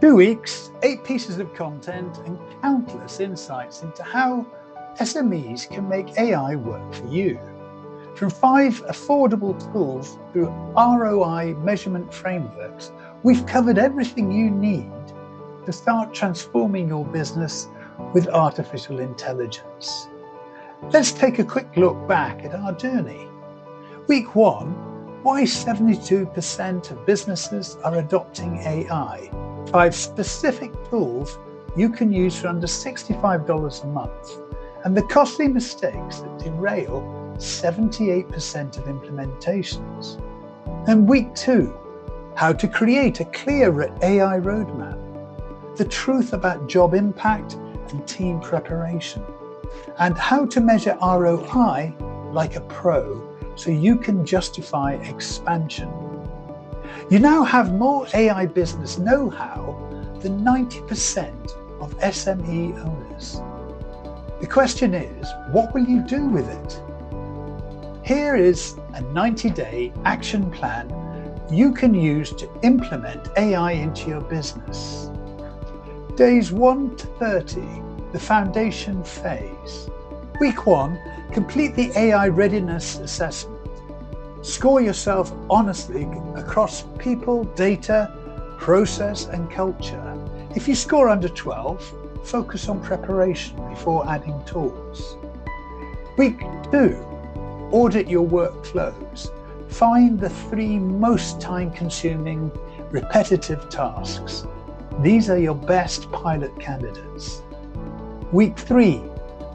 2 weeks, 8 pieces of content and countless insights into how SMEs can make AI work for you. From 5 affordable tools through ROI measurement frameworks, we've covered everything you need to start transforming your business with artificial intelligence. Let's take a quick look back at our journey. Week 1, why 72% of businesses are adopting AI. 5 specific tools you can use for under $65 a month, and the costly mistakes that derail 78% of implementations. And week 2, how to create a clear AI roadmap, the truth about job impact and team preparation, and how to measure ROI like a pro so you can justify expansion. You now have more AI business know-how than 90% of SME owners. The question is, what will you do with it? Here is a 90-day action plan you can use to implement AI into your business. Days 1 to 30, the foundation phase. Week 1, complete the AI readiness assessment. Score yourself honestly across people, data, process, and culture. If you score under 12, focus on preparation before adding tools. Week 2, audit your workflows. Find the 3 most time-consuming, repetitive tasks. These are your best pilot candidates. Week 3,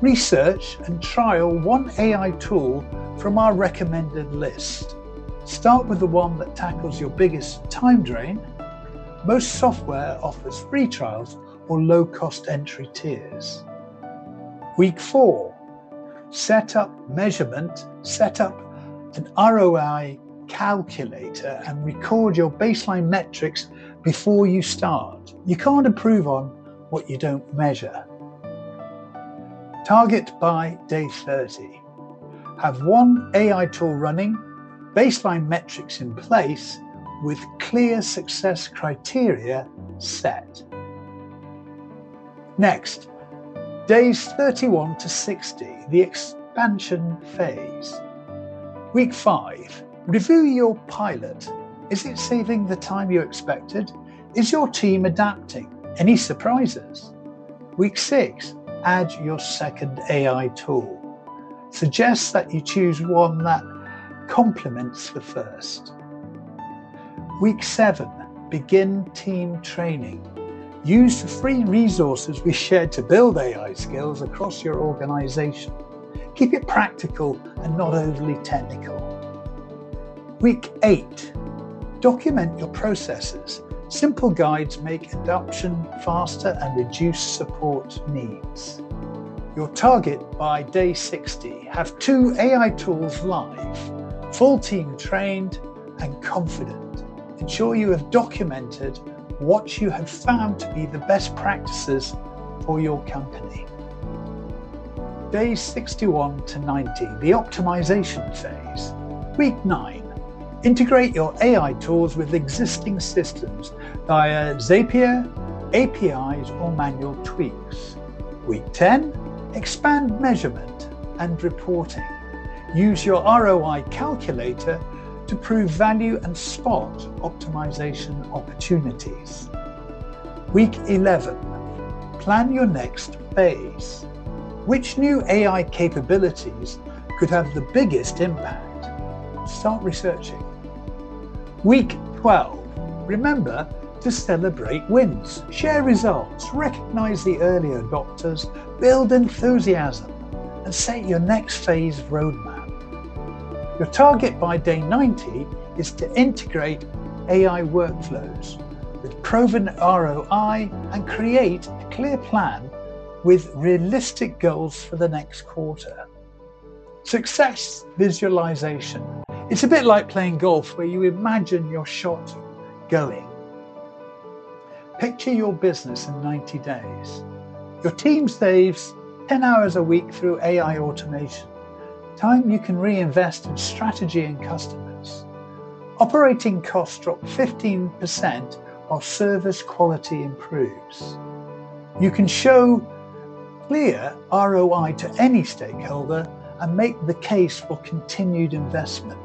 research and trial one AI tool from our recommended list. Start with the one that tackles your biggest time drain. Most software offers free trials or low-cost entry tiers. Week 4, set up measurement, set up an ROI calculator and record your baseline metrics before you start. You can't improve on what you don't measure. Target by day 30. Have one AI tool running, baseline metrics in place, with clear success criteria set. Next, days 31 to 60, the expansion phase. Week 5, review your pilot. Is it saving the time you expected? Is your team adapting? Any surprises? Week 6, add your second AI tool. Suggest that you choose one that complements the first. Week 7, begin team training. Use the free resources we shared to build AI skills across your organization. Keep it practical and not overly technical. Week 8, document your processes. Simple guides make adoption faster and reduce support needs. Your target by day 60, have 2 AI tools live, full team trained and confident. Ensure you have documented what you have found to be the best practices for your company. Days 61 to 90, the optimization phase. Week 9, integrate your AI tools with existing systems via Zapier, APIs, or manual tweaks. Week 10, expand measurement and reporting. Use your ROI calculator to prove value and spot optimization opportunities. Week 11, plan your next phase. Which new AI capabilities could have the biggest impact? Start researching. Week 12, remember to celebrate wins, share results, recognize the early adopters, build enthusiasm, and set your next phase roadmap. Your target by day 90 is to integrate AI workflows with proven ROI and create a clear plan with realistic goals for the next quarter. Success visualization. It's a bit like playing golf where you imagine your shot going. Picture your business in 90 days. Your team saves 10 hours a week through AI automation, time you can reinvest in strategy and customers. Operating costs drop 15% while service quality improves. You can show clear ROI to any stakeholder and make the case for continued investment.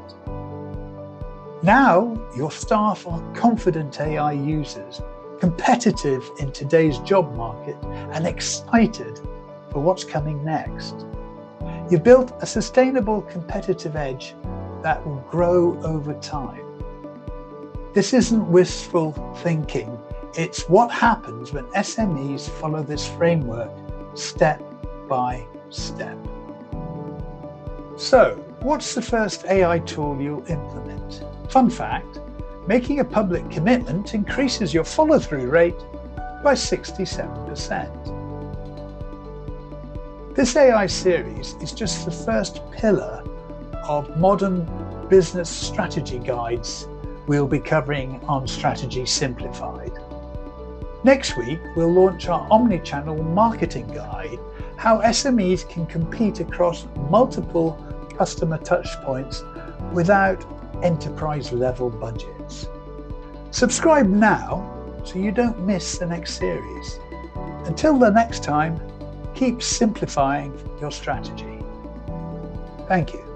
Now your staff are confident AI users, competitive in today's job market, and excited for what's coming next. You've built a sustainable competitive edge that will grow over time. This isn't wishful thinking, it's what happens when SMEs follow this framework step by step. So, what's the first AI tool you'll implement? Fun fact, making a public commitment increases your follow-through rate by 67%. This AI series is just the first pillar of modern business strategy guides we'll be covering on Strategy Simplified. Next week, we'll launch our omni-channel marketing guide, how SMEs can compete across multiple customer touchpoints without enterprise-level budgets. Subscribe now so you don't miss the next series. Until the next time, keep simplifying your strategy. Thank you.